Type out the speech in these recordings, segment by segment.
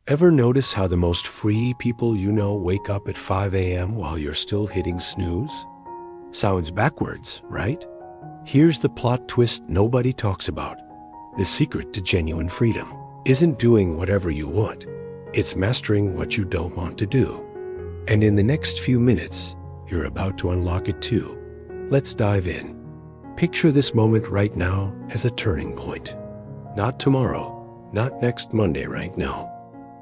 Ever notice how the most free people you know wake up at 5 a.m. while you're still hitting snooze? Sounds backwards, right? Here's the plot twist nobody talks about. The secret to genuine freedom isn't doing whatever you want. It's mastering what you don't want to do. And in the next few minutes, you're about to unlock it too. Let's dive in. Picture this moment right now as a turning point. Not tomorrow, not next Monday, right now.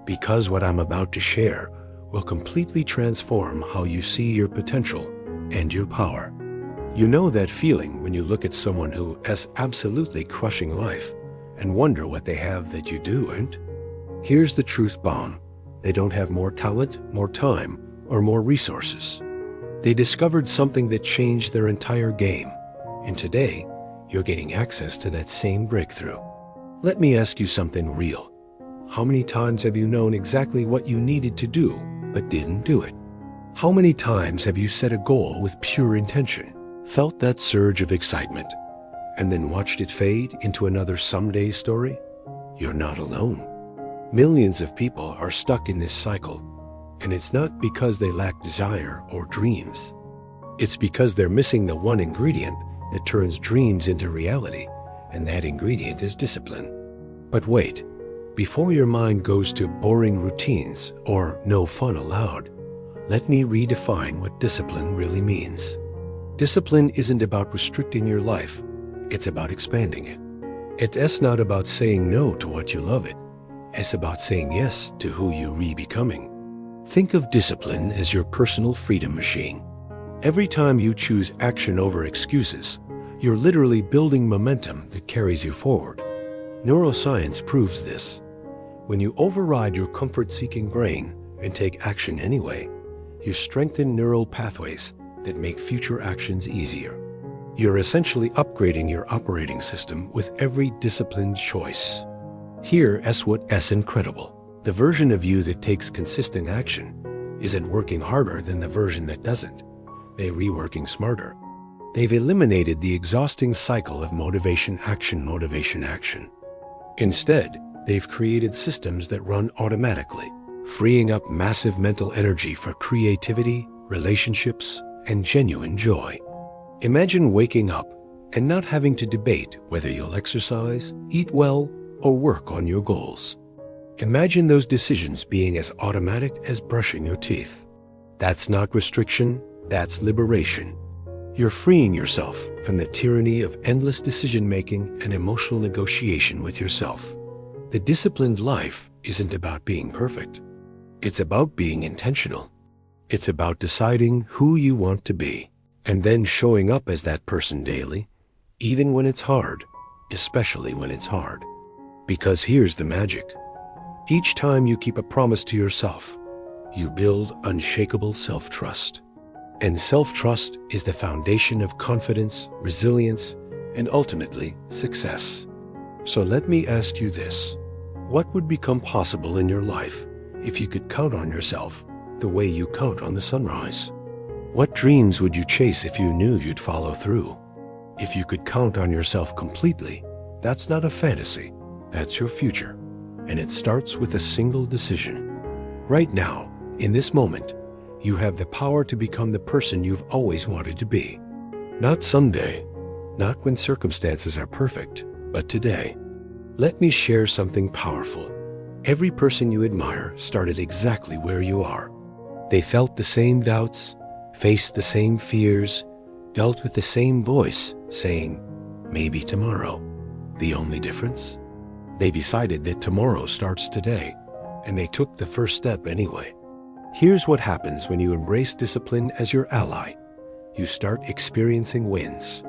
Because what I'm about to share will completely transform how you see your potential and your power. You know that feeling when you look at someone who has absolutely crushing life and wonder what they have that you don't? Here's the truth bomb. They don't have more talent, more time, or more resources. They discovered something that changed their entire game. And today, you're getting access to that same breakthrough. Let me ask you something real. How many times have you known exactly what you needed to do, but didn't do it? How many times have you set a goal with pure intention, felt that surge of excitement, and then watched it fade into another someday story? You're not alone. Millions of people are stuck in this cycle, and it's not because they lack desire or dreams. It's because they're missing the one ingredient that turns dreams into reality, and that ingredient is discipline. But wait. Before your mind goes to boring routines or no fun allowed, let me redefine what discipline really means. Discipline isn't about restricting your life, it's about expanding it. It's not about saying no to what you love it, it's about saying yes to who you're re-becoming. Think of discipline as your personal freedom machine. Every time you choose action over excuses, you're literally building momentum that carries you forward. Neuroscience proves this. When you override your comfort-seeking brain and take action anyway, you strengthen neural pathways that make future actions easier. You're essentially upgrading your operating system with every disciplined choice. Here's what's incredible. The version of you that takes consistent action isn't working harder than the version that doesn't. They're reworking smarter. They've eliminated the exhausting cycle of motivation, action. Instead, they've created systems that run automatically, freeing up massive mental energy for creativity, relationships, and genuine joy. Imagine waking up and not having to debate whether you'll exercise, eat well, or work on your goals. Imagine those decisions being as automatic as brushing your teeth. That's not restriction, that's liberation. You're freeing yourself from the tyranny of endless decision-making and emotional negotiation with yourself. The disciplined life isn't about being perfect. It's about being intentional. It's about deciding who you want to be and then showing up as that person daily, even when it's hard, especially when it's hard. Because here's the magic. Each time you keep a promise to yourself, you build unshakable self-trust. And self-trust is the foundation of confidence, resilience, and ultimately success. So let me ask you this. What would become possible in your life if you could count on yourself the way you count on the sunrise? What dreams would you chase if you knew you'd follow through? If you could count on yourself completely, that's not a fantasy, that's your future. And it starts with a single decision. Right now, in this moment, you have the power to become the person you've always wanted to be. Not someday, not when circumstances are perfect, but today. Let me share something powerful. Every person you admire started exactly where you are. They felt the same doubts, faced the same fears, dealt with the same voice saying, maybe tomorrow. The only difference? They decided that tomorrow starts today, and they took the first step anyway. Here's what happens when you embrace discipline as your ally. You start experiencing wins.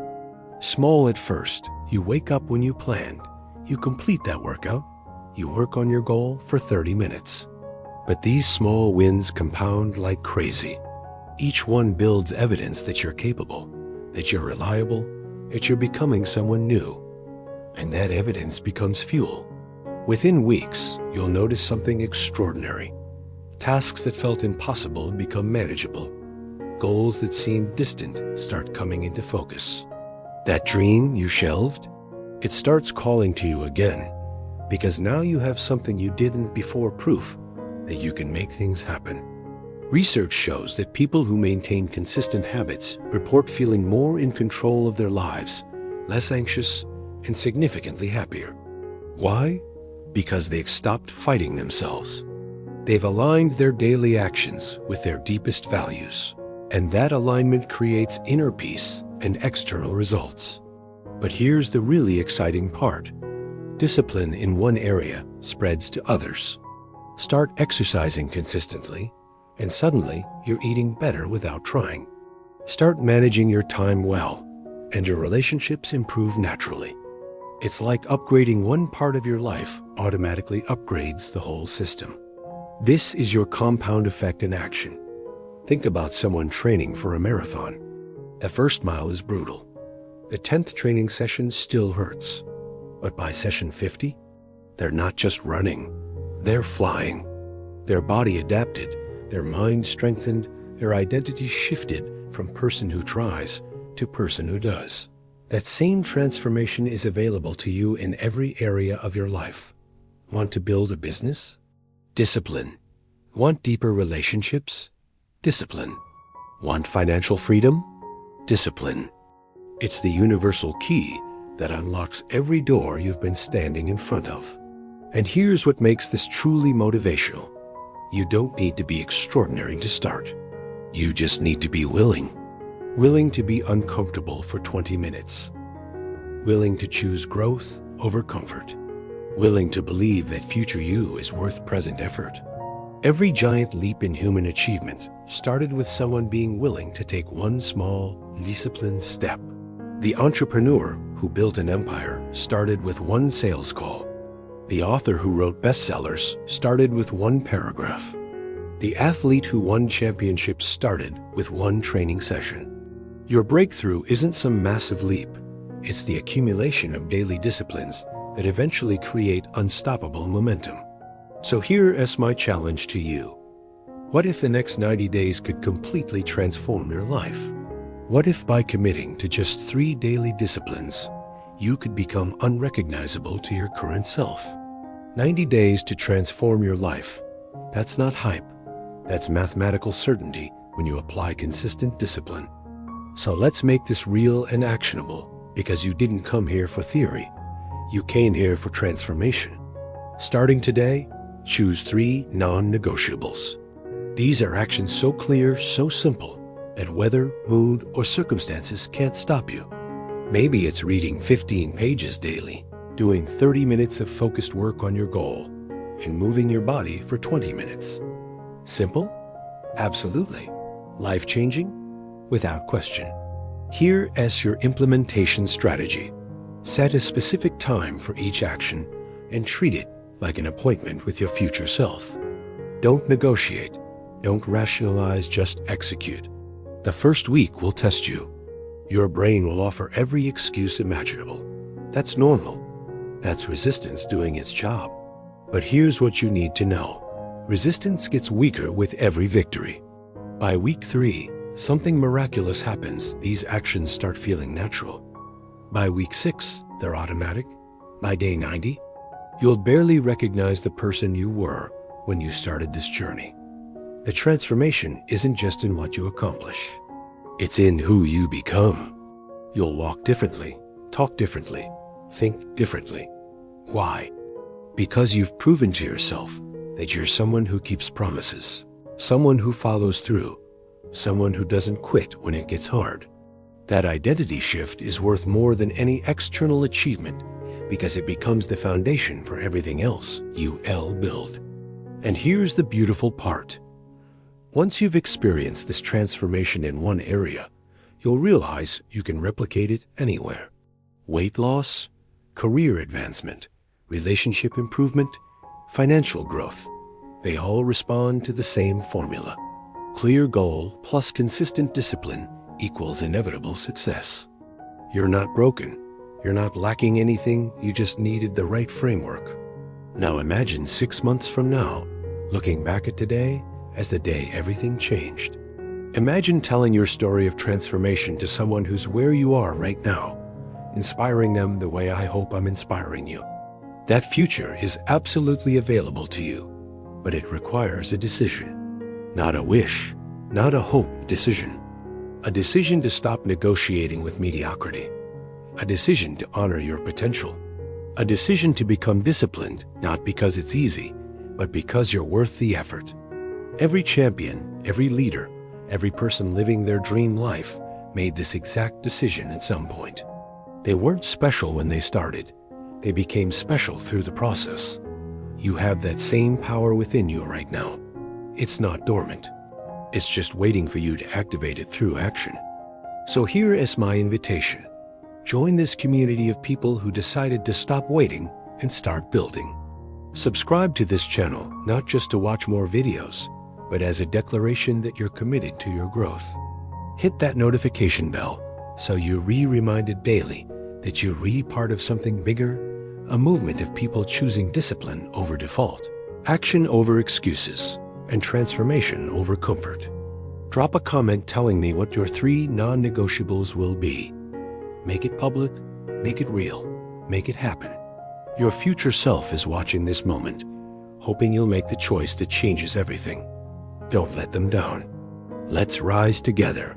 Small at first, you wake up when you planned. You complete that workout. You work on your goal for 30 minutes. But these small wins compound like crazy. Each one builds evidence that you're capable, that you're reliable, that you're becoming someone new. And that evidence becomes fuel. Within weeks, you'll notice something extraordinary. Tasks that felt impossible become manageable. Goals that seemed distant start coming into focus. That dream you shelved, it starts calling to you again, because now you have something you didn't before, proof that you can make things happen. Research shows that people who maintain consistent habits report feeling more in control of their lives, less anxious, and significantly happier. Why? Because they've stopped fighting themselves. They've aligned their daily actions with their deepest values, and that alignment creates inner peace and external results. But here's the really exciting part. Discipline in one area spreads to others. Start exercising consistently, and suddenly you're eating better without trying. Start managing your time well, and your relationships improve naturally. It's like upgrading one part of your life automatically upgrades the whole system. This is your compound effect in action. Think about someone training for a marathon. The first mile is brutal. The 10th training session still hurts. But by session 50, they're not just running, they're flying. Their body adapted, their mind strengthened, their identity shifted from person who tries to person who does. That same transformation is available to you in every area of your life. Want to build a business? Discipline. Want deeper relationships? Discipline. Want financial freedom? Discipline. It's the universal key that unlocks every door you've been standing in front of. And here's what makes this truly motivational. You don't need to be extraordinary to start. You just need to be willing. Willing to be uncomfortable for 20 minutes. Willing to choose growth over comfort. Willing to believe that future you is worth present effort. Every giant leap in human achievement started with someone being willing to take one small, disciplined step. The entrepreneur who built an empire started with one sales call. The author who wrote bestsellers started with one paragraph. The athlete who won championships started with one training session. Your breakthrough isn't some massive leap. It's the accumulation of daily disciplines that eventually create unstoppable momentum. So here is my challenge to you. What if the next 90 days could completely transform your life? What if by committing to just 3 daily disciplines, you could become unrecognizable to your current self? 90 days to transform your life. That's not hype. That's mathematical certainty when you apply consistent discipline. So let's make this real and actionable, because you didn't come here for theory. You came here for transformation. Starting today, choose 3 non-negotiables. These are actions so clear, so simple, that weather, mood, or circumstances can't stop you. Maybe it's reading 15 pages daily, doing 30 minutes of focused work on your goal, and moving your body for 20 minutes. Simple? Absolutely. Life-changing? Without question. Here is your implementation strategy. Set a specific time for each action and treat it like an appointment with your future self. Don't negotiate. Don't rationalize, just execute. The first week will test you. Your brain will offer every excuse imaginable. That's normal. That's resistance doing its job. But here's what you need to know. Resistance gets weaker with every victory. By week 3, something miraculous happens. These actions start feeling natural. By week 6, they're automatic. By day 90, you'll barely recognize the person you were when you started this journey. The transformation isn't just in what you accomplish. It's in who you become. You'll walk differently, talk differently, think differently. Why? Because you've proven to yourself that you're someone who keeps promises, someone who follows through, someone who doesn't quit when it gets hard. That identity shift is worth more than any external achievement because it becomes the foundation for everything else you'll build. And here's the beautiful part. Once you've experienced this transformation in one area, you'll realize you can replicate it anywhere. Weight loss, career advancement, relationship improvement, financial growth. They all respond to the same formula. Clear goal plus consistent discipline equals inevitable success. You're not broken. You're not lacking anything. You just needed the right framework. Now imagine 6 months from now, looking back at today as the day everything changed. Imagine telling your story of transformation to someone who's where you are right now, inspiring them the way I hope I'm inspiring you. That future is absolutely available to you. but it requires a decision. Not a wish, not a hope decision. A decision to stop negotiating with mediocrity. A decision to honor your potential. A decision to become disciplined, not because it's easy, but because you're worth the effort. Every champion, every leader, every person living their dream life made this exact decision at some point. They weren't special when they started. They became special through the process. You have that same power within you right now. It's not dormant. It's just waiting for you to activate it through action. So here is my invitation. Join this community of people who decided to stop waiting and start building. Subscribe to this channel, not just to watch more videos, but as a declaration that you're committed to your growth. Hit that notification bell so you're reminded daily that you're part of something bigger, a movement of people choosing discipline over default, action over excuses, and transformation over comfort. Drop a comment telling me what your 3 non-negotiables will be. Make it public, make it real, make it happen. Your future self is watching this moment, hoping you'll make the choice that changes everything. Don't let them down. Let's rise together